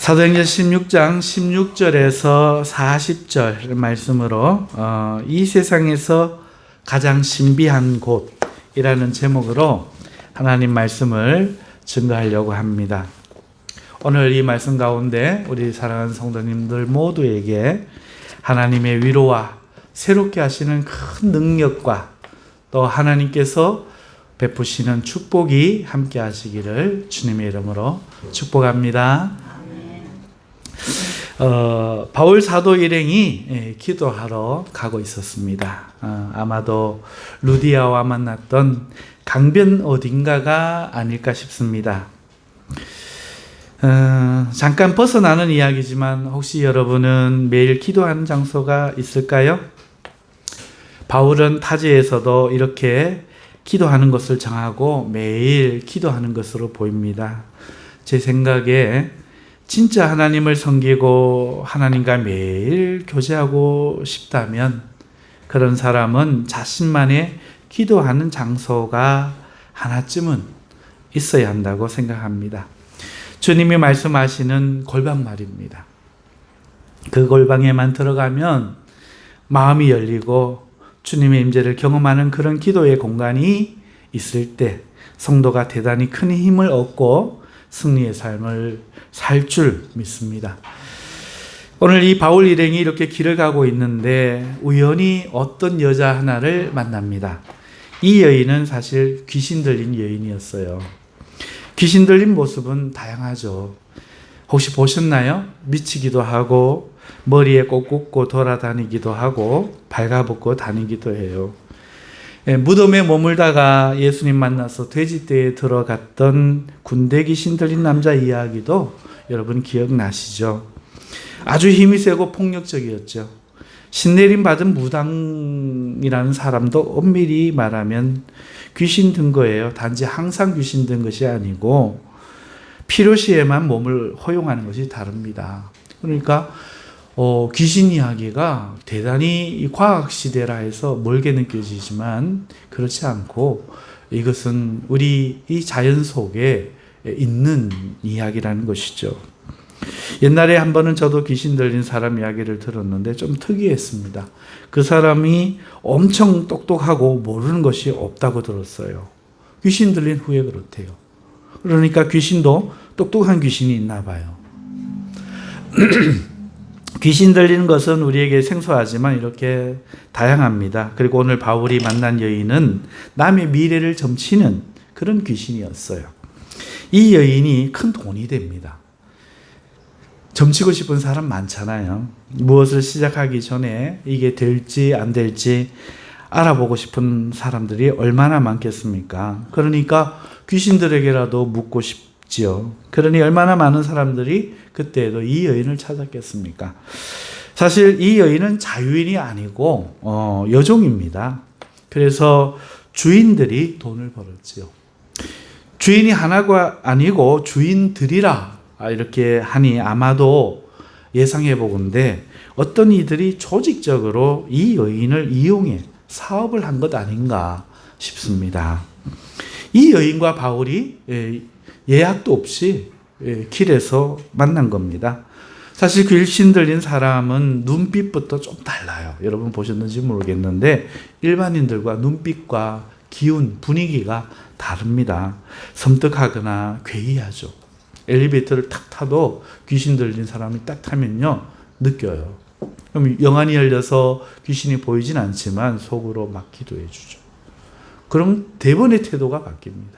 사도행전 16장 16절에서 40절 말씀으로 이 세상에서 가장 신비한 곳이라는 제목으로 하나님 말씀을 증거하려고 합니다. 오늘 이 말씀 가운데 우리 사랑하는 성도님들 모두에게 하나님의 위로와 새롭게 하시는 큰 능력과 또 하나님께서 베푸시는 축복이 함께 하시기를 주님의 이름으로 축복합니다. 바울 사도 일행이 기도하러 가고 있었습니다. 아마도 루디아와 만났던 강변 어딘가가 아닐까 싶습니다. 잠깐 벗어나는 이야기지만 혹시 여러분은 매일 기도하는 장소가 있을까요? 바울은 타지에서도 이렇게 기도하는 것을 정하고 매일 기도하는 것으로 보입니다. 제 생각에 진짜 하나님을 섬기고 하나님과 매일 교제하고 싶다면 그런 사람은 자신만의 기도하는 장소가 하나쯤은 있어야 한다고 생각합니다. 주님이 말씀하시는 골방 말입니다. 그 골방에만 들어가면 마음이 열리고 주님의 임재를 경험하는 그런 기도의 공간이 있을 때 성도가 대단히 큰 힘을 얻고 승리의 삶을 살 줄 믿습니다. 오늘 이 바울 일행이 이렇게 길을 가고 있는데 우연히 어떤 여자 하나를 만납니다. 이 여인은 사실 귀신 들린 여인이었어요. 귀신 들린 모습은 다양하죠. 혹시 보셨나요? 미치기도 하고 머리에 꼭 꽂고 돌아다니기도 하고 발가벗고 다니기도 해요. 무덤에 머물다가 예수님 만나서 돼지떼에 들어갔던 군대 귀신 들린 남자 이야기도 여러분 기억나시죠? 아주 힘이 세고 폭력적이었죠. 신내림 받은 무당이라는 사람도 엄밀히 말하면 귀신 든 거예요. 단지 항상 귀신 든 것이 아니고 필요시에만 몸을 허용하는 것이 다릅니다. 그러니까 귀신 이야기가 대단히 과학시대라 해서 멀게 느껴지지만 그렇지 않고 이것은 우리 이 자연 속에 있는 이야기라는 것이죠. 옛날에 한 번은 저도 귀신 들린 사람 이야기를 들었는데 좀 특이했습니다. 그 사람이 엄청 똑똑하고 모르는 것이 없다고 들었어요. 귀신 들린 후에 그렇대요. 그러니까 귀신도 똑똑한 귀신이 있나 봐요. 귀신 들리는 것은 우리에게 생소하지만 이렇게 다양합니다. 그리고 오늘 바울이 만난 여인은 남의 미래를 점치는 그런 귀신이었어요. 이 여인이 큰 돈이 됩니다. 점치고 싶은 사람 많잖아요. 무엇을 시작하기 전에 이게 될지 안 될지 알아보고 싶은 사람들이 얼마나 많겠습니까? 그러니까 귀신들에게라도 묻고 싶지요. 그러니 얼마나 많은 사람들이 그때에도 이 여인을 찾았겠습니까? 사실 이 여인은 자유인이 아니고 여종입니다. 그래서 주인들이 돈을 벌었지요. 주인이 하나가 아니고 주인들이라 이렇게 하니 아마도 예상해 보건대 어떤 이들이 조직적으로 이 여인을 이용해 사업을 한 것 아닌가 싶습니다. 이 여인과 바울이 예약도 없이 길에서 만난 겁니다. 사실 귀신 들린 사람은 눈빛부터 좀 달라요. 여러분 보셨는지 모르겠는데 일반인들과 눈빛과 기운, 분위기가 다릅니다. 섬뜩하거나 괴이하죠. 엘리베이터를 탁 타도 귀신 들린 사람이 딱 타면요 느껴요. 그럼 영안이 열려서 귀신이 보이진 않지만 속으로 막 기도해 주죠. 그럼 대부분의 태도가 바뀝니다.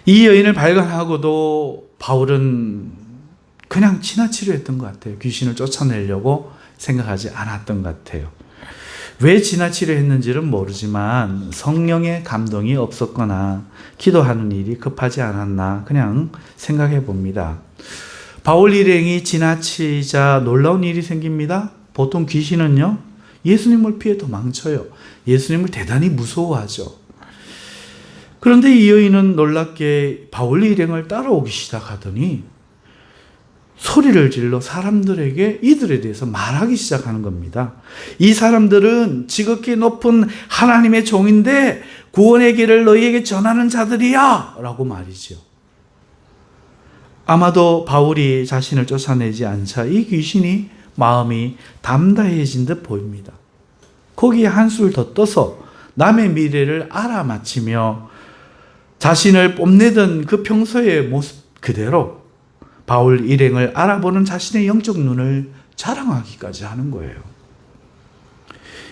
이 여인을 발견하고도 바울은 그냥 지나치려 했던 것 같아요. 귀신을 쫓아내려고 생각하지 않았던 것 같아요. 왜 지나치려 했는지는 모르지만 성령의 감동이 없었거나 기도하는 일이 급하지 않았나 그냥 생각해 봅니다. 바울 일행이 지나치자 놀라운 일이 생깁니다. 보통 귀신은요 예수님을 피해 도망쳐요. 예수님을 대단히 무서워하죠. 그런데 이 여인은 놀랍게 바울 일행을 따라오기 시작하더니 소리를 질러 사람들에게 이들에 대해서 말하기 시작하는 겁니다. 이 사람들은 지극히 높은 하나님의 종인데 구원의 길을 너희에게 전하는 자들이야 라고 말이죠. 아마도 바울이 자신을 쫓아내지 않자 이 귀신이 마음이 담대해진 듯 보입니다. 거기에 한술 더 떠서 남의 미래를 알아맞히며 자신을 뽐내던 그 평소의 모습 그대로 바울 일행을 알아보는 자신의 영적 눈을 자랑하기까지 하는 거예요.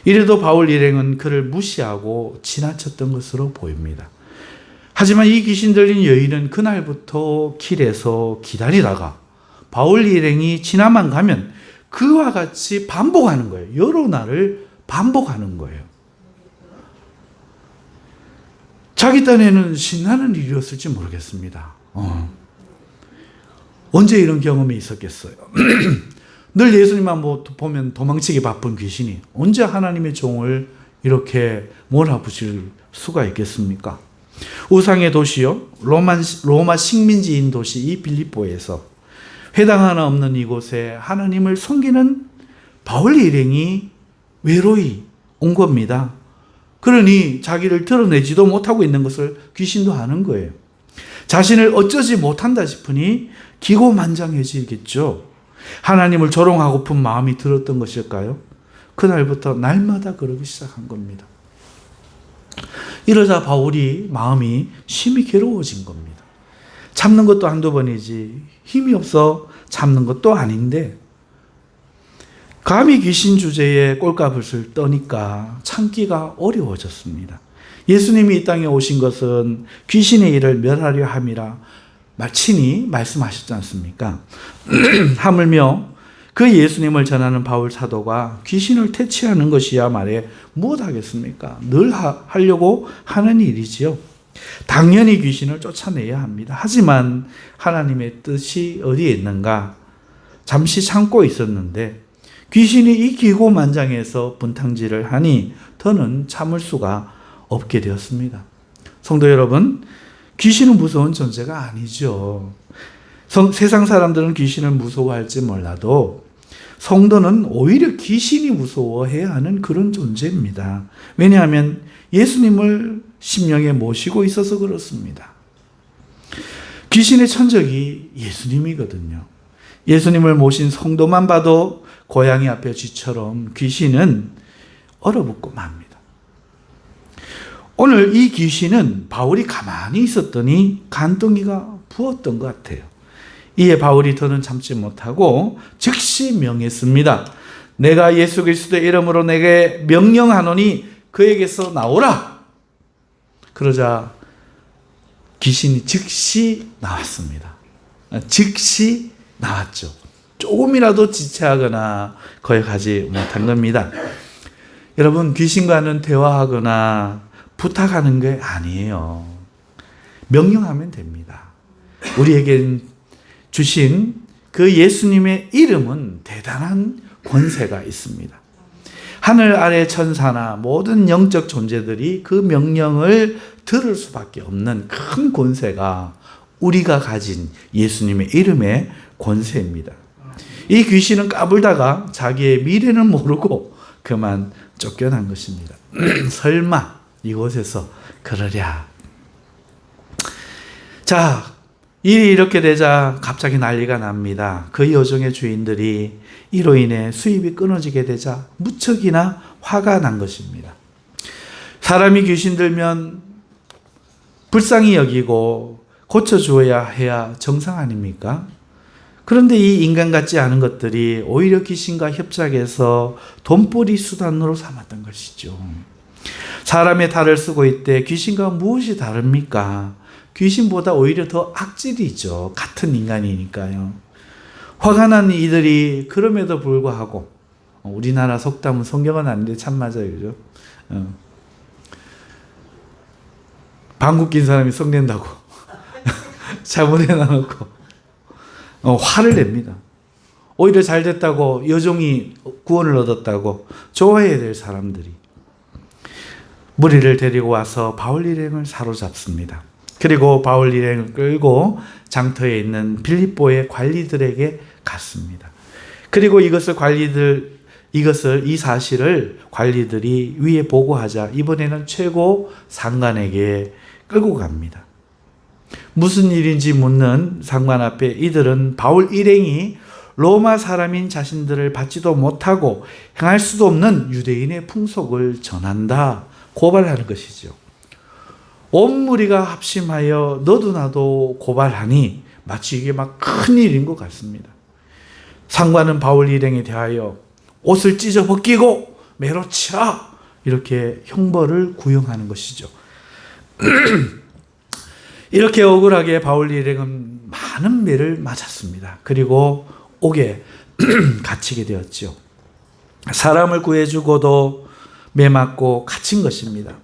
이래도 바울 일행은 그를 무시하고 지나쳤던 것으로 보입니다. 하지만 이 귀신 들린 여인은 그날부터 길에서 기다리다가 바울 일행이 지나만 가면 그와 같이 반복하는 거예요. 여러 날을 반복하는 거예요. 자기 딴에는 신나는 일이었을지 모르겠습니다. 언제 이런 경험이 있었겠어요? 늘 예수님만 보면 도망치기 바쁜 귀신이 언제 하나님의 종을 이렇게 몰아붙일 수가 있겠습니까? 우상의 도시요, 로마 식민지인 도시 이 빌립보에서 회당 하나 없는 이곳에 하나님을 섬기는 바울 일행이 외로이 온 겁니다. 그러니 자기를 드러내지도 못하고 있는 것을 귀신도 아는 거예요. 자신을 어쩌지 못한다 싶으니 기고만장해지겠죠. 하나님을 조롱하고픈 마음이 들었던 것일까요? 그날부터 날마다 그러기 시작한 겁니다. 이러자 바울이 마음이 심히 괴로워진 겁니다. 참는 것도 한두 번이지 힘이 없어 참는 것도 아닌데 감히 귀신 주제에 꼴값을 떠니까 참기가 어려워졌습니다. 예수님이 이 땅에 오신 것은 귀신의 일을 멸하려 함이라 친히 말씀하셨지 않습니까? 하물며 그 예수님을 전하는 바울 사도가 귀신을 퇴치하는 것이야 말해 무엇하겠습니까? 늘 하려고 하는 일이지요. 당연히 귀신을 쫓아내야 합니다. 하지만 하나님의 뜻이 어디에 있는가? 잠시 참고 있었는데 귀신이 이 기고만장해서 분탕질을 하니 더는 참을 수가 없게 되었습니다. 성도 여러분, 귀신은 무서운 존재가 아니죠. 세상 사람들은 귀신을 무서워할지 몰라도 성도는 오히려 귀신이 무서워해야 하는 그런 존재입니다. 왜냐하면 예수님을 심령에 모시고 있어서 그렇습니다. 귀신의 천적이 예수님이거든요. 예수님을 모신 성도만 봐도 고양이 앞에 쥐처럼 귀신은 얼어붙고 맙니다. 오늘 이 귀신은 바울이 가만히 있었더니 간덩이가 부었던 것 같아요. 이에 바울이 더는 참지 못하고 즉시 명했습니다. 내가 예수 그리스도의 이름으로 내게 명령하노니 그에게서 나오라. 그러자 귀신이 즉시 나왔습니다. 즉시 나왔죠. 조금이라도 지체하거나 거역하지 못한 겁니다. 여러분, 귀신과는 대화하거나 부탁하는 게 아니에요. 명령하면 됩니다. 우리에게 주신 그 예수님의 이름은 대단한 권세가 있습니다. 하늘 아래 천사나 모든 영적 존재들이 그 명령을 들을 수밖에 없는 큰 권세가 우리가 가진 예수님의 이름의 권세입니다. 이 귀신은 까불다가 자기의 미래는 모르고 그만 쫓겨난 것입니다. 설마 이곳에서 그러랴. 자, 일이 이렇게 되자 갑자기 난리가 납니다. 그 여종의 주인들이 이로 인해 수입이 끊어지게 되자 무척이나 화가 난 것입니다. 사람이 귀신 들면 불쌍히 여기고 고쳐주어야 해야 정상 아닙니까? 그런데 이 인간 같지 않은 것들이 오히려 귀신과 협작해서 돈벌이 수단으로 삼았던 것이죠. 사람의 탈을 쓰고 있대 귀신과 무엇이 다릅니까? 귀신보다 오히려 더 악질이죠. 같은 인간이니까요. 화가 난 이들이 그럼에도 불구하고 우리나라 속담은 성경은 아닌데 참 맞아요. 그죠? 방귀 낀 사람이 성낸다고 잘못해놔놓고 화를 냅니다. 오히려 잘 됐다고 여종이 구원을 얻었다고 좋아해야 될 사람들이 무리를 데리고 와서 바울 일행을 사로잡습니다. 그리고 바울 일행을 끌고 장터에 있는 빌립보의 관리들에게 갔습니다. 그리고 이 사실을 관리들이 위에 보고하자 이번에는 최고 상관에게 끌고 갑니다. 무슨 일인지 묻는 상관 앞에 이들은 바울 일행이 로마 사람인 자신들을 받지도 못하고 행할 수도 없는 유대인의 풍속을 전한다 고발하는 것이죠. 온 무리가 합심하여 너도 나도 고발하니 마치 이게 막 큰일인 것 같습니다. 상관은 바울 일행에 대하여 옷을 찢어 벗기고 매로 치라 이렇게 형벌을 구형하는 것이죠. 이렇게 억울하게 바울 일행은 많은 매를 맞았습니다. 그리고 옥에 갇히게 되었죠. 사람을 구해주고도 매 맞고 갇힌 것입니다.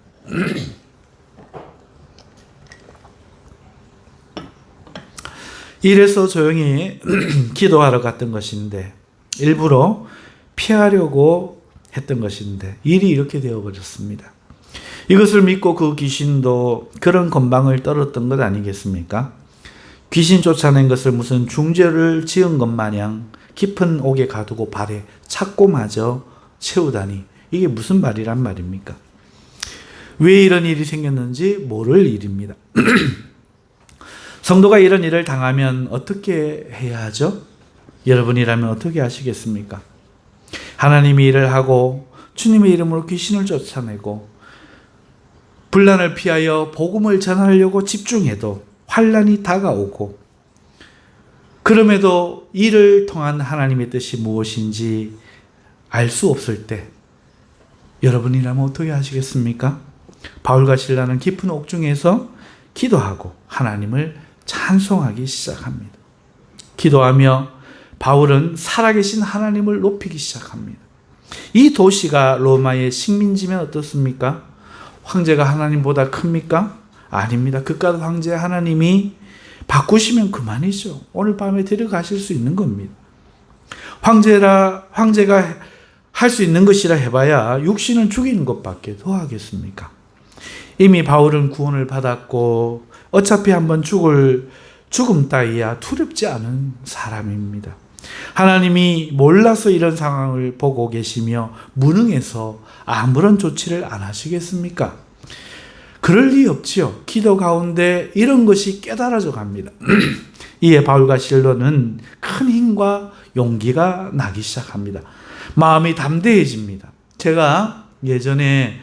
이래서 조용히 기도하러 갔던 것인데, 일부러 피하려고 했던 것인데 일이 이렇게 되어버렸습니다. 이것을 믿고 그 귀신도 그런 건방을 떨었던 것 아니겠습니까? 귀신 쫓아낸 것을 무슨 중죄를 지은 것 마냥 깊은 옥에 가두고 발에 착고마저 채우다니 이게 무슨 말이란 말입니까? 왜 이런 일이 생겼는지 모를 일입니다. 성도가 이런 일을 당하면 어떻게 해야 하죠? 여러분이라면 어떻게 하시겠습니까? 하나님이 일을 하고 주님의 이름으로 귀신을 쫓아내고 분란을 피하여 복음을 전하려고 집중해도 환란이 다가오고, 그럼에도 이를 통한 하나님의 뜻이 무엇인지 알 수 없을 때 여러분이라면 어떻게 하시겠습니까? 바울과 실라는 깊은 옥중에서 기도하고 하나님을 찬송하기 시작합니다. 기도하며 바울은 살아계신 하나님을 높이기 시작합니다. 이 도시가 로마의 식민지면 어떻습니까? 황제가 하나님보다 큽니까? 아닙니다. 그깟 황제 하나님이 바꾸시면 그만이죠. 오늘 밤에 데려가실 수 있는 겁니다. 황제가 할 수 있는 것이라 해봐야 육신을 죽이는 것밖에 더 하겠습니까? 이미 바울은 구원을 받았고 어차피 한번 죽음 따위야 두렵지 않은 사람입니다. 하나님이 몰라서 이런 상황을 보고 계시며 무능해서 아무런 조치를 안 하시겠습니까? 그럴 리 없지요. 기도 가운데 이런 것이 깨달아져 갑니다. 이에 바울과 실로는 큰 힘과 용기가 나기 시작합니다. 마음이 담대해집니다. 제가 예전에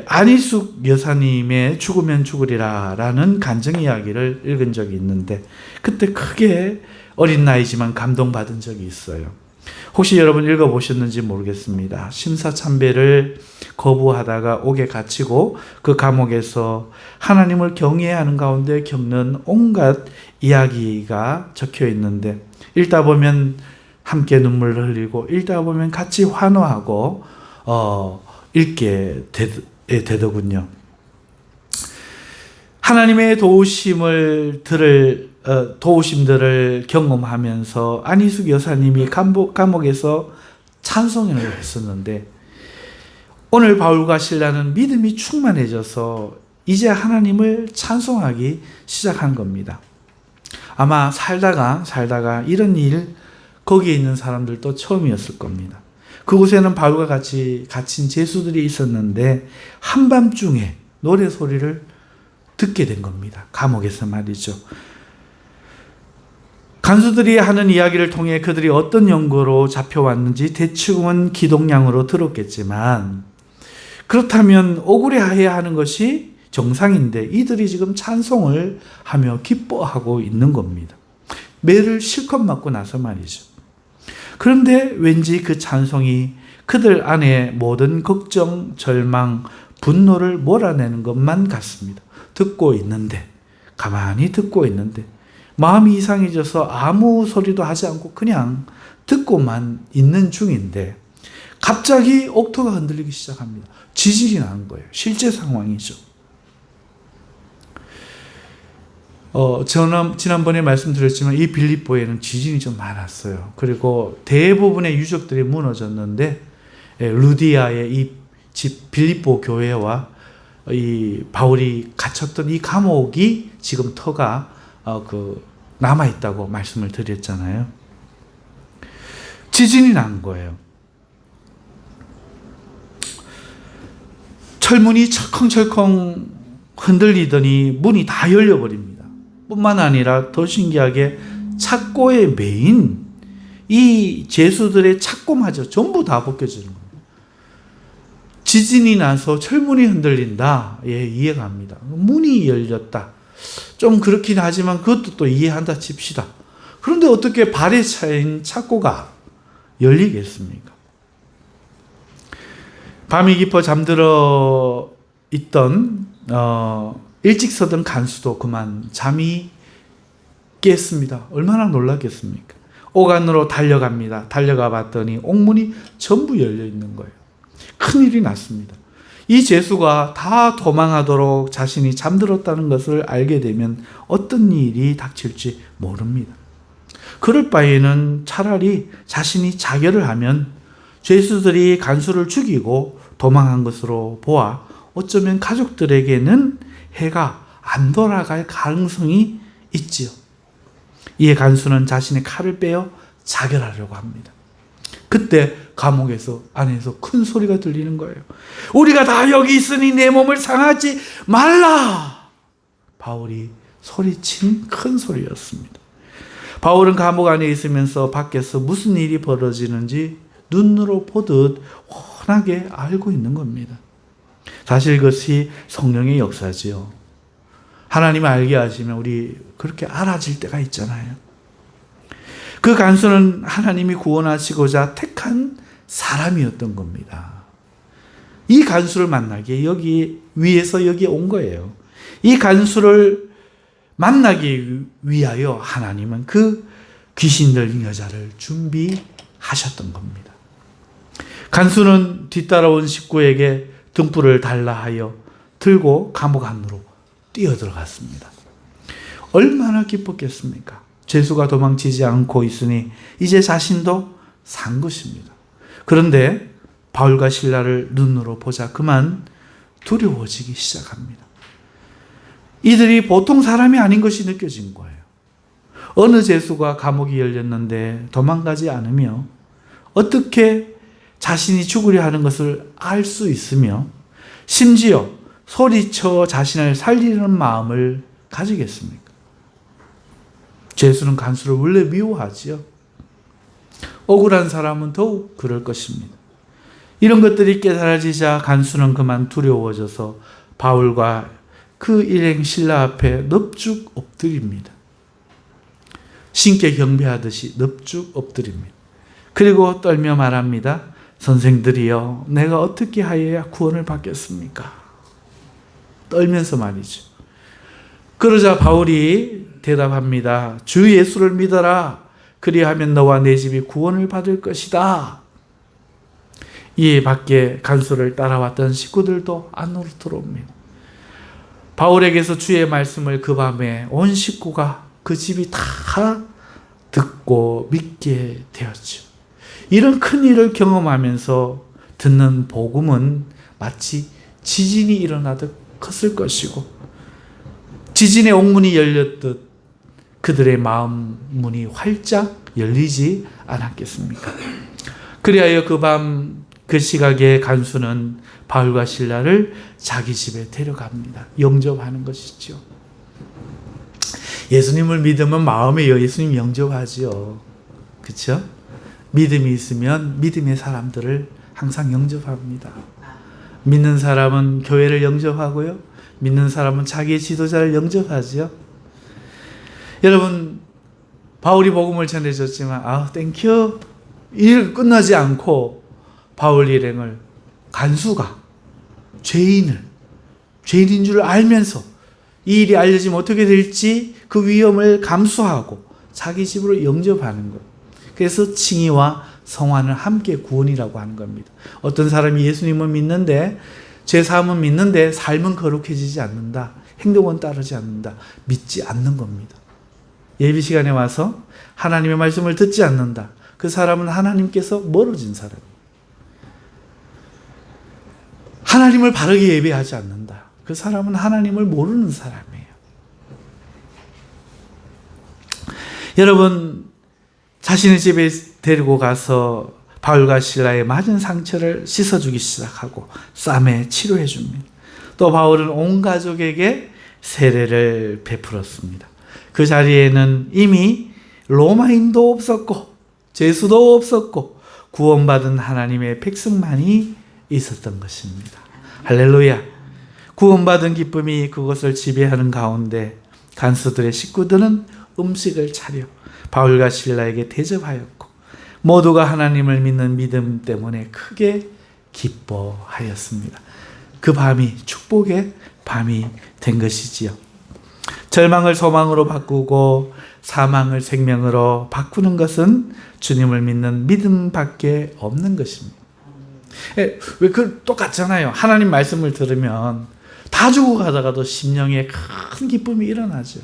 안희숙 여사님의 죽으면 죽으리라 라는 간증 이야기를 읽은 적이 있는데, 그때 크게 어린 나이지만 감동받은 적이 있어요. 혹시 여러분 읽어보셨는지 모르겠습니다. 심사참배를 거부하다가 옥에 갇히고 그 감옥에서 하나님을 경외하는 가운데 겪는 온갖 이야기가 적혀 있는데, 읽다 보면 함께 눈물을 흘리고 읽다 보면 같이 환호하고 읽게 되더군요. 하나님의 도우심들을 경험하면서 안희숙 여사님이 감옥에서 찬송을 했었는데, 오늘 바울과 실라는 믿음이 충만해져서 이제 하나님을 찬송하기 시작한 겁니다. 아마 살다가 이런 일 거기에 있는 사람들도 처음이었을 겁니다. 그곳에는 바울과 같이 갇힌 죄수들이 있었는데 한밤중에 노래 소리를 듣게 된 겁니다. 감옥에서 말이죠. 간수들이 하는 이야기를 통해 그들이 어떤 연고로 잡혀왔는지 대충은 기동량으로 들었겠지만, 그렇다면 억울해해야 하는 것이 정상인데 이들이 지금 찬송을 하며 기뻐하고 있는 겁니다. 매를 실컷 맞고 나서 말이죠. 그런데 왠지 그 찬송이 그들 안에 모든 걱정, 절망, 분노를 몰아내는 것만 같습니다. 가만히 듣고 있는데 마음이 이상해져서 아무 소리도 하지 않고 그냥 듣고만 있는 중인데 갑자기 옥토가 흔들리기 시작합니다. 지진이 나는 거예요. 실제 상황이죠. 지난번에 말씀드렸지만 이 빌립보에는 지진이 좀 많았어요. 그리고 대부분의 유적들이 무너졌는데 루디아의 이 집 빌립보 교회와 이 바울이 갇혔던 이 감옥이 지금 터가 남아있다고 말씀을 드렸잖아요. 지진이 난 거예요. 철문이 철컹철컹 흔들리더니 문이 다 열려버립니다. 뿐만 아니라 더 신기하게 착고의 메인 이 죄수들의 착고마저 전부 다 벗겨지는 거예요. 지진이 나서 철문이 흔들린다. 예, 이해가 갑니다. 문이 열렸다. 좀 그렇긴 하지만 그것도 또 이해한다 칩시다. 그런데 어떻게 발에 차인 착고가 열리겠습니까? 밤이 깊어 잠들어 있던 일찍 서던 간수도 그만 잠이 깼습니다. 얼마나 놀랐겠습니까? 옥안으로 달려갑니다. 달려가 봤더니 옥문이 전부 열려 있는 거예요. 큰일이 났습니다. 이 죄수가 다 도망하도록 자신이 잠들었다는 것을 알게 되면 어떤 일이 닥칠지 모릅니다. 그럴 바에는 차라리 자신이 자결을 하면 죄수들이 간수를 죽이고 도망한 것으로 보아 어쩌면 가족들에게는 해가 안 돌아갈 가능성이 있지요. 이에 간수는 자신의 칼을 빼어 자결하려고 합니다. 그때 감옥에서 안에서 큰 소리가 들리는 거예요. 우리가 다 여기 있으니 내 몸을 상하지 말라. 바울이 소리친 큰 소리였습니다. 바울은 감옥 안에 있으면서 밖에서 무슨 일이 벌어지는지 눈으로 보듯 훤하게 알고 있는 겁니다. 사실 그것이 성령의 역사지요. 하나님을 알게 하시면 우리 그렇게 알아질 때가 있잖아요. 그 간수는 하나님이 구원하시고자 택한 사람이었던 겁니다. 이 간수를 만나기 여기 위에서 여기에 온 거예요. 이 간수를 만나기 위하여 하나님은 그 귀신 들린 여자를 준비하셨던 겁니다. 간수는 뒤따라온 식구에게 등불을 달라 하여 들고 감옥 안으로 뛰어들어갔습니다. 얼마나 기뻤겠습니까? 죄수가 도망치지 않고 있으니 이제 자신도 산 것입니다. 그런데 바울과 실라를 눈으로 보자 그만 두려워지기 시작합니다. 이들이 보통 사람이 아닌 것이 느껴진 거예요. 어느 죄수가 감옥이 열렸는데 도망가지 않으며 어떻게 자신이 죽으려 하는 것을 알 수 있으며 심지어 소리쳐 자신을 살리려는 마음을 가지겠습니까? 죄수는 간수를 원래 미워하지요. 억울한 사람은 더욱 그럴 것입니다. 이런 것들이 깨달아지자 간수는 그만 두려워져서 바울과 그 일행 신라 앞에 넙죽 엎드립니다. 신께 경배하듯이 넙죽 엎드립니다. 그리고 떨며 말합니다. 선생들이여, 내가 어떻게 하여야 구원을 받겠습니까? 떨면서 말이죠. 그러자 바울이 대답합니다. 주 예수를 믿어라. 그리하면 너와 내 집이 구원을 받을 것이다. 이에 밖에 간수를 따라왔던 식구들도 안으로 들어옵니다. 바울에게서 주의 말씀을 그 밤에 온 식구가 그 집이 다 듣고 믿게 되었죠. 이런 큰 일을 경험하면서 듣는 복음은 마치 지진이 일어나듯 컸을 것이고 지진의 옥문이 열렸듯 그들의 마음 문이 활짝 열리지 않았겠습니까? 그리하여 그 밤 그 시각에 간수는 바울과 실라를 자기 집에 데려갑니다. 영접하는 것이죠. 예수님을 믿으면 마음에 예수님 영접하지요. 그렇죠? 믿음이 있으면 믿음의 사람들을 항상 영접합니다. 믿는 사람은 교회를 영접하고요. 믿는 사람은 자기의 지도자를 영접하지요. 여러분, 바울이 복음을 전해줬지만 땡큐 일 끝나지 않고 바울 일행을 간수가 죄인인 줄 알면서 이 일이 알려지면 어떻게 될지 그 위험을 감수하고 자기 집으로 영접하는 것. 그래서 칭의와 성화는 함께 구원이라고 하는 겁니다. 어떤 사람이 예수님을 믿는데 죄사함은 믿는데 삶은 거룩해지지 않는다. 행동은 따르지 않는다. 믿지 않는 겁니다. 예비 시간에 와서 하나님의 말씀을 듣지 않는다. 그 사람은 하나님께서 멀어진 사람이에요. 하나님을 바르게 예배하지 않는다. 그 사람은 하나님을 모르는 사람이에요. 여러분, 자신의 집에 데리고 가서 바울과 실라의 맞은 상처를 씻어주기 시작하고 쌈에 치료해 줍니다. 또 바울은 온 가족에게 세례를 베풀었습니다. 그 자리에는 이미 로마인도 없었고 죄수도 없었고 구원받은 하나님의 백성만이 있었던 것입니다. 할렐루야. 구원받은 기쁨이 그것을 지배하는 가운데 간수들의 식구들은 음식을 차려 바울과 실라에게 대접하였고 모두가 하나님을 믿는 믿음 때문에 크게 기뻐하였습니다. 그 밤이 축복의 밤이 된 것이지요. 절망을 소망으로 바꾸고 사망을 생명으로 바꾸는 것은 주님을 믿는 믿음밖에 없는 것입니다. 왜 똑같잖아요. 하나님 말씀을 들으면 다 죽어가다가도 심령에 큰 기쁨이 일어나죠.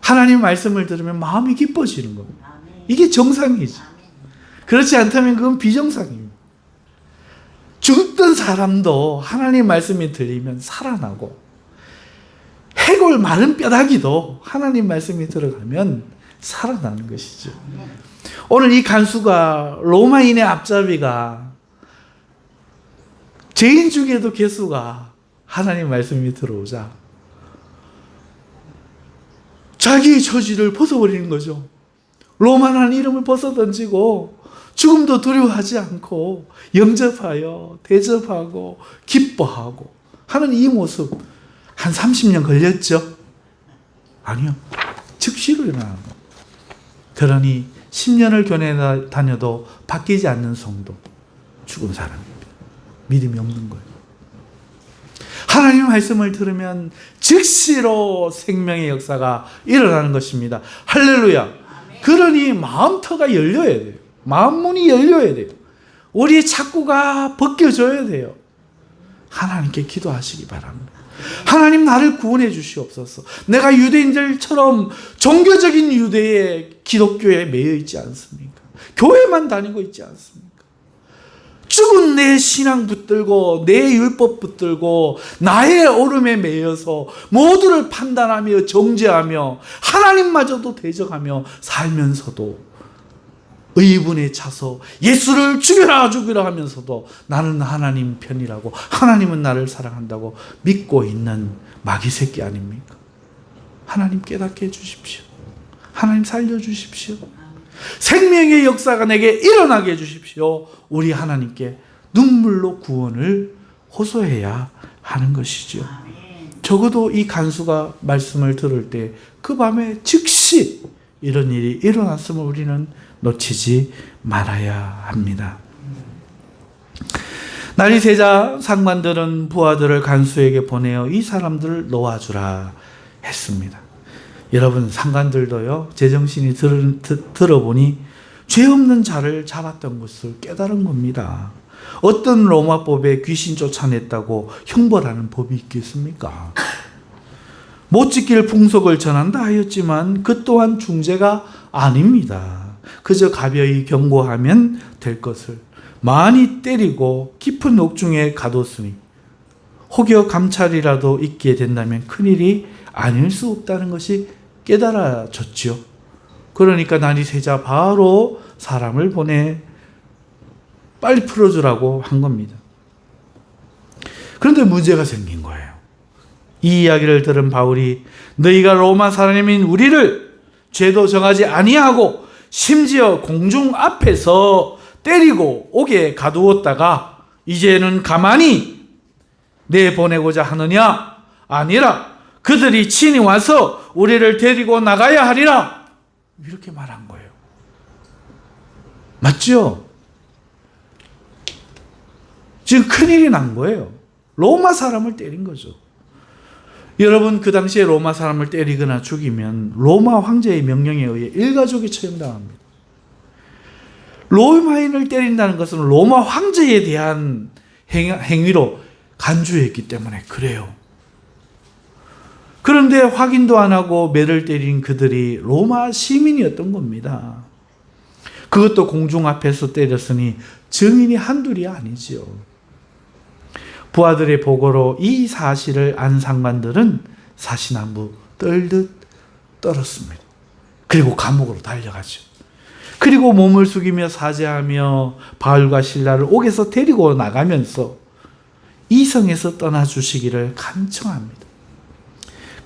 하나님 말씀을 들으면 마음이 기뻐지는 겁니다. 이게 정상이죠. 그렇지 않다면 그건 비정상입니다. 죽던 사람도 하나님 말씀이 들리면 살아나고 해골 마른 뼈다귀도 하나님 말씀이 들어가면 살아나는 것이죠. 오늘 이 간수가 로마인의 앞잡이가 죄인 중에도 개수가 하나님 말씀이 들어오자 자기의 처지를 벗어버리는 거죠. 로마라는 이름을 벗어던지고 죽음도 두려워하지 않고 영접하여 대접하고 기뻐하고 하는 이 모습 한 30년 걸렸죠? 아니요. 즉시로 일어나는 겁니다. 그러니 10년을 교회 다녀도 바뀌지 않는 성도, 죽은 사람입니다. 믿음이 없는 거예요. 하나님의 말씀을 들으면 즉시로 생명의 역사가 일어나는 것입니다. 할렐루야. 그러니 마음터가 열려야 돼요. 마음문이 열려야 돼요. 우리의 착고가 벗겨져야 돼요. 하나님께 기도하시기 바랍니다. 하나님 나를 구원해 주시옵소서. 내가 유대인들처럼 종교적인 유대의 기독교에 매여 있지 않습니까? 교회만 다니고 있지 않습니까? 죽은 내 신앙 붙들고 내 율법 붙들고 나의 오름에 매여서 모두를 판단하며 정죄하며 하나님마저도 대적하며 살면서도 의분에 차서 예수를 죽여라 하면서도 나는 하나님 편이라고 하나님은 나를 사랑한다고 믿고 있는 마귀 새끼 아닙니까? 하나님 깨닫게 해주십시오. 하나님 살려주십시오. 생명의 역사가 내게 일어나게 해주십시오. 우리 하나님께 눈물로 구원을 호소해야 하는 것이죠. 적어도 이 간수가 말씀을 들을 때 그 밤에 즉시 이런 일이 일어났음을 우리는 놓치지 말아야 합니다. 날이 새자 상관들은 부하들을 간수에게 보내어 이 사람들을 놓아주라 했습니다. 여러분, 상관들도요, 제정신이 들어보니 죄 없는 자를 잡았던 것을 깨달은 겁니다. 어떤 로마법에 귀신 쫓아냈다고 형벌하는 법이 있겠습니까? 못 지킬 풍속을 전한다 하였지만 그 또한 중죄가 아닙니다. 그저 가벼이 경고하면 될 것을 많이 때리고 깊은 옥중에 가뒀으니 혹여 감찰이라도 있게 된다면 큰일이 아닐 수 없다는 것이 깨달아졌죠. 그러니까 날이 새자 바로 사람을 보내 빨리 풀어주라고 한 겁니다. 그런데 문제가 생긴 거예요. 이 이야기를 들은 바울이 너희가 로마 사람인 우리를 죄도 정하지 아니하고 심지어 공중 앞에서 때리고 옥에 가두었다가 이제는 가만히 내보내고자 하느냐? 아니라 그들이 친히 와서 우리를 데리고 나가야 하리라. 이렇게 말한 거예요. 맞죠? 지금 큰일이 난 거예요. 로마 사람을 때린 거죠. 여러분, 그 당시에 로마 사람을 때리거나 죽이면 로마 황제의 명령에 의해 일가족이 처형당합니다. 로마인을 때린다는 것은 로마 황제에 대한 행위로 간주했기 때문에 그래요. 그런데 확인도 안 하고 매를 때린 그들이 로마 시민이었던 겁니다. 그것도 공중 앞에서 때렸으니 증인이 한둘이 아니지요. 부하들의 보고로 이 사실을 안 상관들은 사시나무 떨듯 떨었습니다. 그리고 감옥으로 달려가죠. 그리고 몸을 숙이며 사죄하며 바울과 실라를 옥에서 데리고 나가면서 이 성에서 떠나주시기를 간청합니다.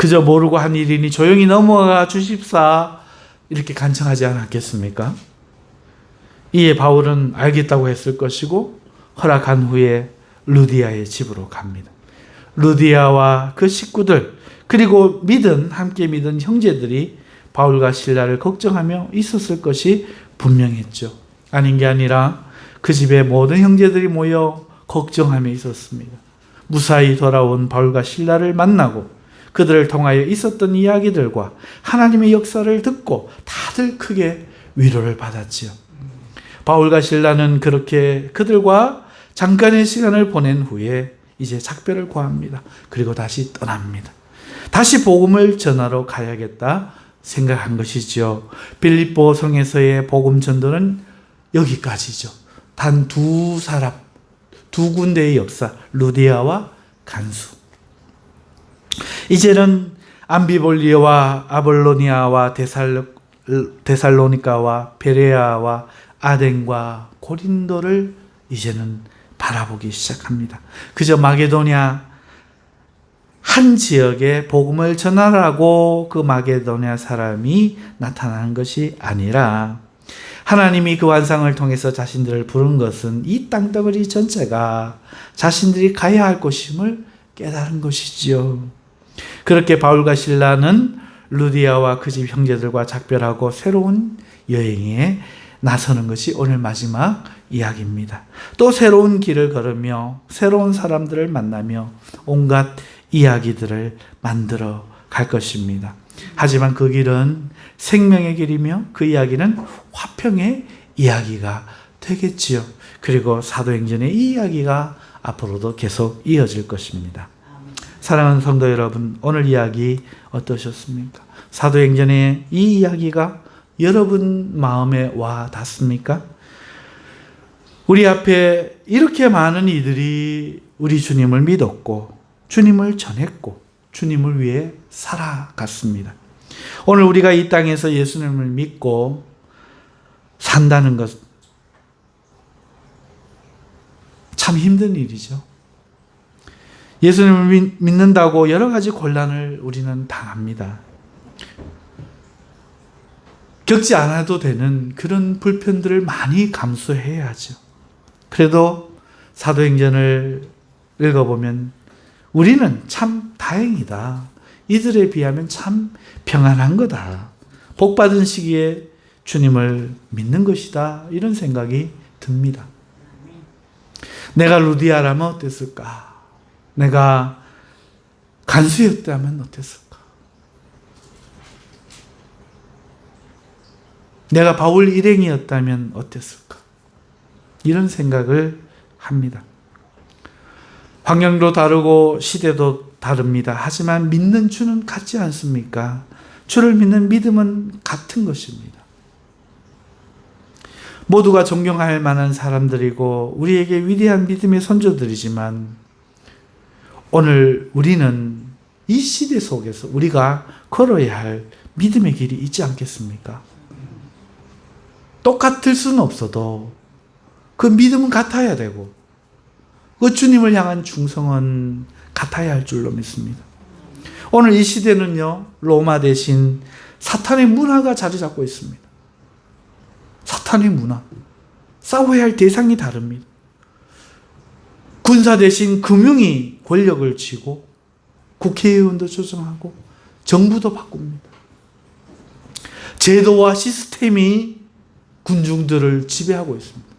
그저 모르고 한 일이니 조용히 넘어가 주십사 이렇게 간청하지 않았겠습니까? 이에 바울은 알겠다고 했을 것이고 허락한 후에 루디아의 집으로 갑니다. 루디아와 그 식구들 그리고 함께 믿은 형제들이 바울과 실라를 걱정하며 있었을 것이 분명했죠. 아닌 게 아니라 그 집에 모든 형제들이 모여 걱정하며 있었습니다. 무사히 돌아온 바울과 실라를 만나고 그들을 통하여 있었던 이야기들과 하나님의 역사를 듣고 다들 크게 위로를 받았지요. 바울과 실라는 그렇게 그들과 잠깐의 시간을 보낸 후에 이제 작별을 고합니다. 그리고 다시 떠납니다. 다시 복음을 전하러 가야겠다 생각한 것이죠. 빌립보 성에서의 복음 전도는 여기까지죠. 단 두 군데의 역사, 루디아와 간수. 이제는 암비볼리아와 아볼로니아와 데살로니가와 베레아와 아덴과 고린도를 이제는 바라보기 시작합니다. 그저 마게도냐 한 지역에 복음을 전하라고 그 마게도냐 사람이 나타나는 것이 아니라 하나님이 그 환상을 통해서 자신들을 부른 것은 이 땅덩어리 전체가 자신들이 가야 할 곳임을 깨달은 것이지요. 그렇게 바울과 실라는 루디아와 그 집 형제들과 작별하고 새로운 여행에 나서는 것이 오늘 마지막 이야기입니다. 또 새로운 길을 걸으며 새로운 사람들을 만나며 온갖 이야기들을 만들어 갈 것입니다. 하지만 그 길은 생명의 길이며 그 이야기는 화평의 이야기가 되겠지요. 그리고 사도행전의 이 이야기가 앞으로도 계속 이어질 것입니다. 사랑하는 성도 여러분, 오늘 이야기 어떠셨습니까? 사도행전의 이 이야기가 여러분 마음에 와 닿습니까? 우리 앞에 이렇게 많은 이들이 우리 주님을 믿었고 주님을 전했고 주님을 위해 살아갔습니다. 오늘 우리가 이 땅에서 예수님을 믿고 산다는 것 참 힘든 일이죠. 예수님을 믿는다고 여러 가지 곤란을 우리는 당합니다. 겪지 않아도 되는 그런 불편들을 많이 감수해야죠. 그래도 사도행전을 읽어보면 우리는 참 다행이다. 이들에 비하면 참 평안한 거다. 복받은 시기에 주님을 믿는 것이다. 이런 생각이 듭니다. 내가 루디아라면 어땠을까? 내가 간수였다면 어땠을까? 내가 바울 일행이었다면 어땠을까? 이런 생각을 합니다. 환경도 다르고 시대도 다릅니다. 하지만 믿는 주는 같지 않습니까? 주를 믿는 믿음은 같은 것입니다. 모두가 존경할 만한 사람들이고 우리에게 위대한 믿음의 선조들이지만 오늘 우리는 이 시대 속에서 우리가 걸어야 할 믿음의 길이 있지 않겠습니까? 똑같을 수는 없어도 그 믿음은 같아야 되고 그 주님을 향한 충성은 같아야 할 줄로 믿습니다. 오늘 이 시대는요, 로마 대신 사탄의 문화가 자리 잡고 있습니다. 사탄의 문화. 싸워야 할 대상이 다릅니다. 군사 대신 금융이 권력을 쥐고 국회의원도 조정하고 정부도 바꿉니다. 제도와 시스템이 군중들을 지배하고 있습니다.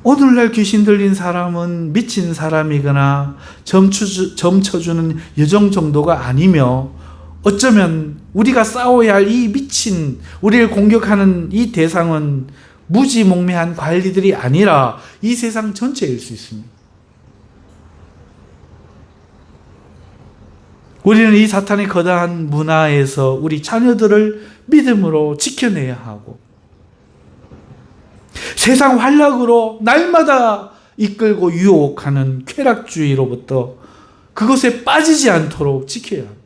오늘날 귀신 들린 사람은 미친 사람이거나 점쳐주는 여정 정도가 아니며 어쩌면 우리가 싸워야 할 이 미친 우리를 공격하는 이 대상은 무지몽매한 관리들이 아니라 이 세상 전체일 수 있습니다. 우리는 이 사탄의 거대한 문화에서 우리 자녀들을 믿음으로 지켜내야 하고 세상 활락으로 날마다 이끌고 유혹하는 쾌락주의로부터 그것에 빠지지 않도록 지켜야 합니다.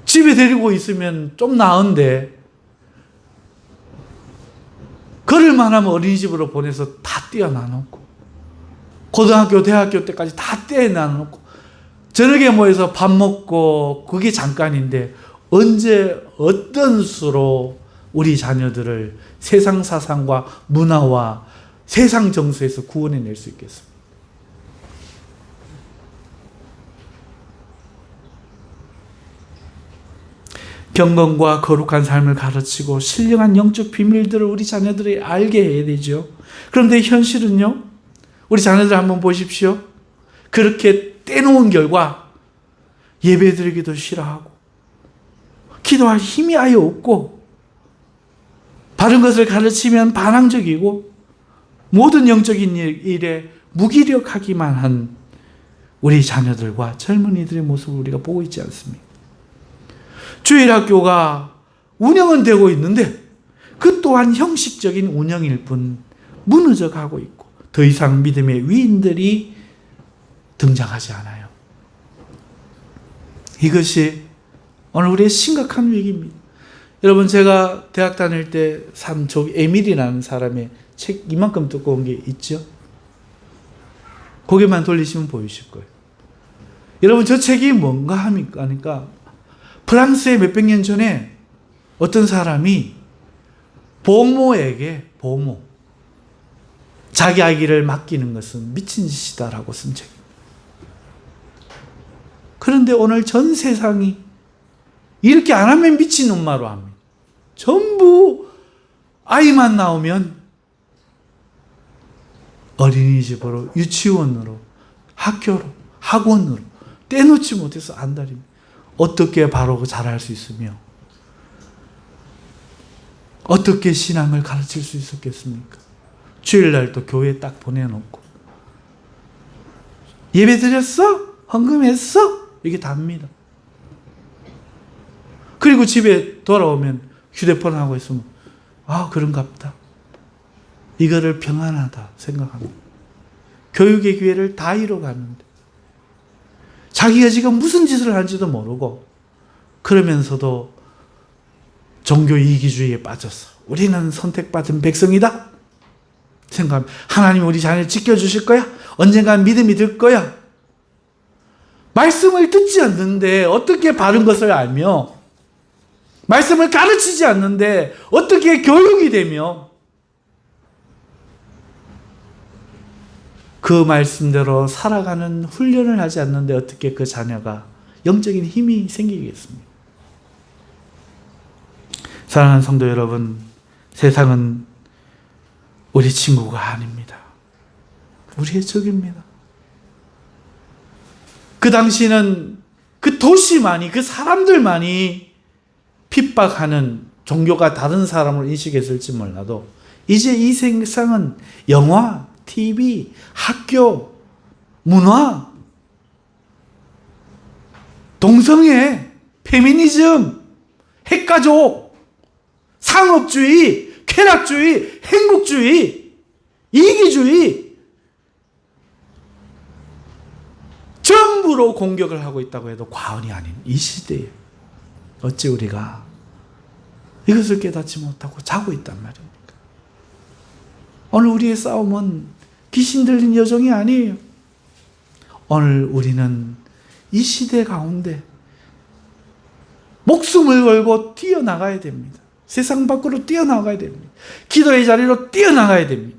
집에 데리고 있으면 좀 나은데 걸을만 하면 어린이집으로 보내서 다 뛰어나놓고 고등학교, 대학교 때까지 다 떼어놔놓고 저녁에 모여서 밥 먹고 그게 잠깐인데 언제 어떤 수로 우리 자녀들을 세상 사상과 문화와 세상 정서에서 구원해낼 수 있겠습니까? 경건과 거룩한 삶을 가르치고 신령한 영적 비밀들을 우리 자녀들이 알게 해야 되죠. 그런데 현실은요, 우리 자녀들 한번 보십시오. 그렇게 떼놓은 결과 예배드리기도 싫어하고 기도할 힘이 아예 없고 바른 것을 가르치면 반항적이고 모든 영적인 일에 무기력하기만 한 우리 자녀들과 젊은이들의 모습을 우리가 보고 있지 않습니까? 주일학교가 운영은 되고 있는데 그 또한 형식적인 운영일 뿐 무너져 가고 있고 더 이상 믿음의 위인들이 등장하지 않아요. 이것이 오늘 우리의 심각한 위기입니다. 여러분, 제가 대학 다닐 때 산 저기 에밀이라는 사람의 책 이만큼 두꺼운 게 있죠? 고개만 돌리시면 보이실 거예요. 여러분, 저 책이 뭔가 하니까 프랑스에 몇백 년 전에 어떤 사람이 보모에게 자기 아기를 맡기는 것은 미친 짓이다라고 쓴 책. 그런데 오늘 전 세상이 이렇게 안 하면 미친놈마로 합니다. 전부 아이만 나오면 어린이집으로, 유치원으로, 학교로, 학원으로 떼놓지 못해서 안달입니다. 어떻게 바로 잘할 수 있으며 어떻게 신앙을 가르칠 수 있었겠습니까? 주일날 또 교회에 딱 보내놓고 예배 드렸어? 헌금했어? 이게 답니다. 그리고 집에 돌아오면 휴대폰 하고 있으면 그런갑다. 이거를 평안하다 생각합니다. 교육의 기회를 다 잃어가는데 자기가 지금 무슨 짓을 하는지도 모르고 그러면서도 종교 이기주의에 빠져서 우리는 선택받은 백성이다 생각하면 하나님 우리 자녀를 지켜주실 거야? 언젠간 믿음이 들 거야? 말씀을 듣지 않는데 어떻게 바른 것을 알며 말씀을 가르치지 않는데 어떻게 교육이 되며 그 말씀대로 살아가는 훈련을 하지 않는데 어떻게 그 자녀가 영적인 힘이 생기겠습니까? 사랑하는 성도 여러분, 세상은 우리 친구가 아닙니다. 우리의 적입니다. 그 당시는 그 도시만이, 그 사람들만이 핍박하는 종교가 다른 사람을 인식했을지 몰라도 이제 이 세상은 영화, TV, 학교, 문화, 동성애, 페미니즘, 핵가족, 상업주의, 쾌락주의, 행복주의, 이기주의 전부로 공격을 하고 있다고 해도 과언이 아닌 이 시대에 어찌 우리가 이것을 깨닫지 못하고 자고 있단 말입니까? 오늘 우리의 싸움은 귀신 들린 여정이 아니에요. 오늘 우리는 이 시대 가운데 목숨을 걸고 뛰어나가야 됩니다. 세상 밖으로 뛰어나가야 됩니다. 기도의 자리로 뛰어나가야 됩니다.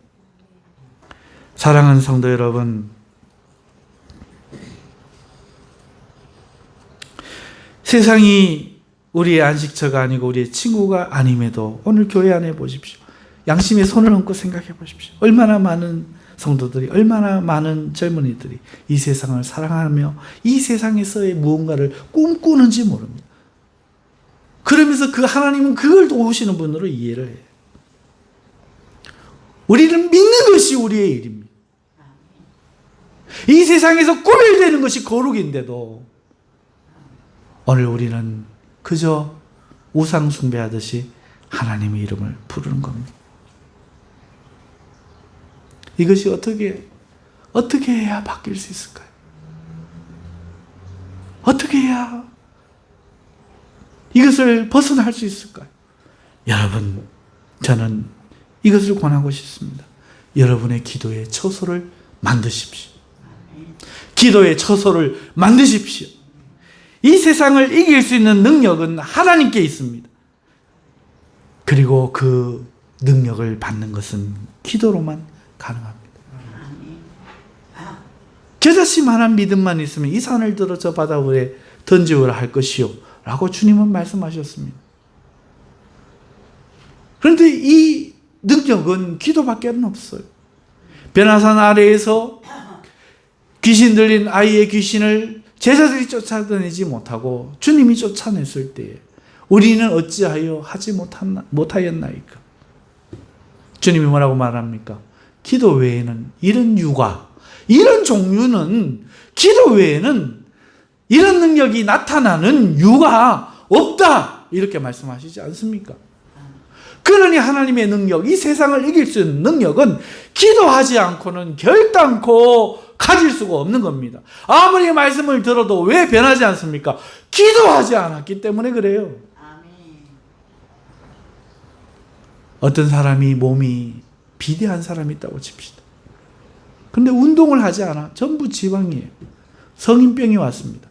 사랑하는 성도 여러분, 세상이 우리의 안식처가 아니고 우리의 친구가 아님에도 오늘 교회 안에 보십시오. 양심의 손을 얹고 생각해 보십시오. 얼마나 많은 성도들이, 얼마나 많은 젊은이들이 이 세상을 사랑하며 이 세상에서의 무언가를 꿈꾸는지 모릅니다. 그러면서 그 하나님은 그걸 도우시는 분으로 이해를 해요. 우리는 믿는 것이 우리의 일입니다. 이 세상에서 꾸밀되는 것이 거룩인데도 오늘 우리는 그저 우상 숭배하듯이 하나님의 이름을 부르는 겁니다. 이것이 어떻게 해야 바뀔 수 있을까요? 어떻게 해야 이것을 벗어날 수 있을까요? 여러분, 저는 이것을 권하고 싶습니다. 여러분의 기도의 처소를 만드십시오. 기도의 처소를 만드십시오. 이 세상을 이길 수 있는 능력은 하나님께 있습니다. 그리고 그 능력을 받는 것은 기도로만 가능합니다. 겨자씨만한 믿음만 있으면 이 산을 들어 저 바다 위에 던지오라 할 것이요 라고 주님은 말씀하셨습니다. 그런데 이 능력은 기도밖에 없어요. 변화산 아래에서 귀신 들린 아이의 귀신을 제자들이 쫓아다니지 못하고 주님이 쫓아냈을 때에 우리는 어찌하여 하지 못하였나이까? 주님이 뭐라고 말합니까? 기도 외에는 이런 유가, 이런 종류는 기도 외에는 이런 능력이 나타나는 유가 없다. 이렇게 말씀하시지 않습니까? 그러니 하나님의 능력, 이 세상을 이길 수 있는 능력은 기도하지 않고는 결단코 가질 수가 없는 겁니다. 아무리 말씀을 들어도 왜 변하지 않습니까? 기도하지 않았기 때문에 그래요. 어떤 사람이 몸이 비대한 사람이 있다고 칩시다. 근데 운동을 하지 않아. 전부 지방이에요. 성인병이 왔습니다.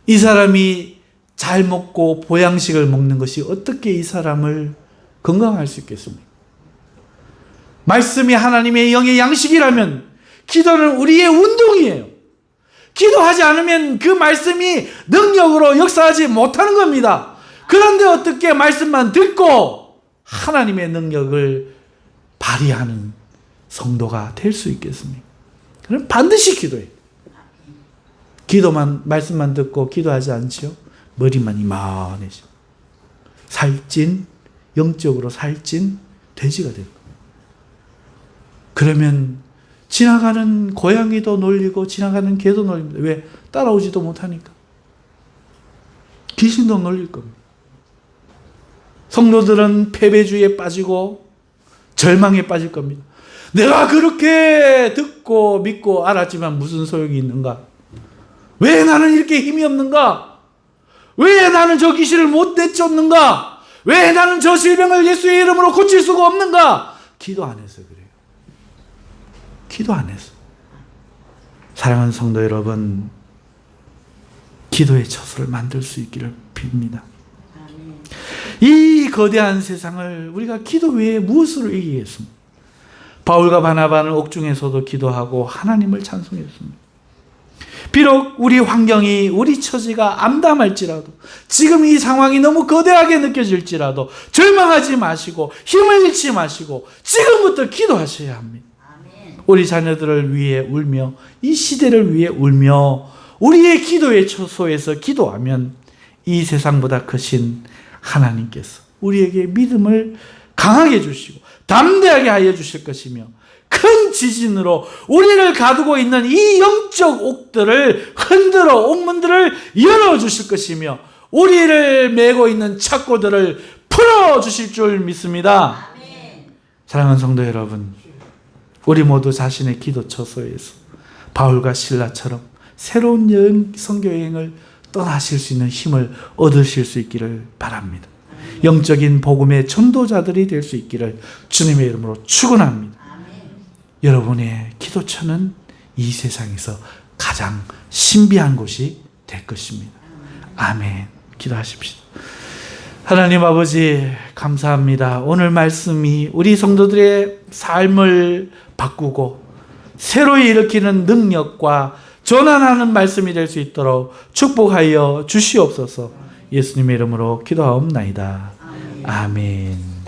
이 사람이 잘 먹고 보양식을 먹는 것이 어떻게 이 사람을 건강할 수 있겠습니까? 말씀이 하나님의 영의 양식이라면 기도는 우리의 운동이에요. 기도하지 않으면 그 말씀이 능력으로 역사하지 못하는 겁니다. 그런데 어떻게 말씀만 듣고 하나님의 능력을 발휘하는 성도가 될 수 있겠습니까? 그럼 반드시 기도해요. 기도만, 말씀만 듣고 기도하지 않지요? 머리만 이만해져. 살찐, 영적으로 살찐 돼지가 됩니다. 그러면 지나가는 고양이도 놀리고 지나가는 개도 놀립니다. 왜? 따라오지도 못하니까. 귀신도 놀릴 겁니다. 성도들은 패배주의에 빠지고 절망에 빠질 겁니다. 내가 그렇게 듣고 믿고 알았지만 무슨 소용이 있는가? 왜 나는 이렇게 힘이 없는가? 왜 나는 저 귀신을 못 내쫓는가? 왜 나는 저 질병을 예수의 이름으로 고칠 수가 없는가? 기도 안 해서 그래요. 기도 안 해서. 사랑하는 성도 여러분, 기도의 처소를 만들 수 있기를 빕니다. 이 거대한 세상을 우리가 기도 외에 무엇으로 이기겠습니까? 바울과 바나바는 옥중에서도 기도하고 하나님을 찬송했습니다. 비록 우리 환경이, 우리 처지가 암담할지라도, 지금 이 상황이 너무 거대하게 느껴질지라도 절망하지 마시고 힘을 잃지 마시고 지금부터 기도하셔야 합니다. 우리 자녀들을 위해 울며 이 시대를 위해 울며 우리의 기도의 처소에서 기도하면 이 세상보다 크신 하나님께서 우리에게 믿음을 강하게 해주시고 담대하게 하여 주실 것이며 큰 지진으로 우리를 가두고 있는 이 영적 옥들을 흔들어 옥문들을 열어주실 것이며 우리를 메고 있는 착고들을 풀어주실 줄 믿습니다. 사랑하는 성도 여러분, 우리 모두 자신의 기도 처소에서 바울과 실라처럼 새로운 선교여행을 떠나실 수 있는 힘을 얻으실 수 있기를 바랍니다. 영적인 복음의 전도자들이 될 수 있기를 주님의 이름으로 축원합니다. 여러분의 기도처는 이 세상에서 가장 신비한 곳이 될 것입니다. 아멘. 기도하십시다. 하나님 아버지 감사합니다. 오늘 말씀이 우리 성도들의 삶을 바꾸고 새로이 일으키는 능력과 전환하는 말씀이 될 수 있도록 축복하여 주시옵소서. 예수님의 이름으로 기도하옵나이다. 아멘.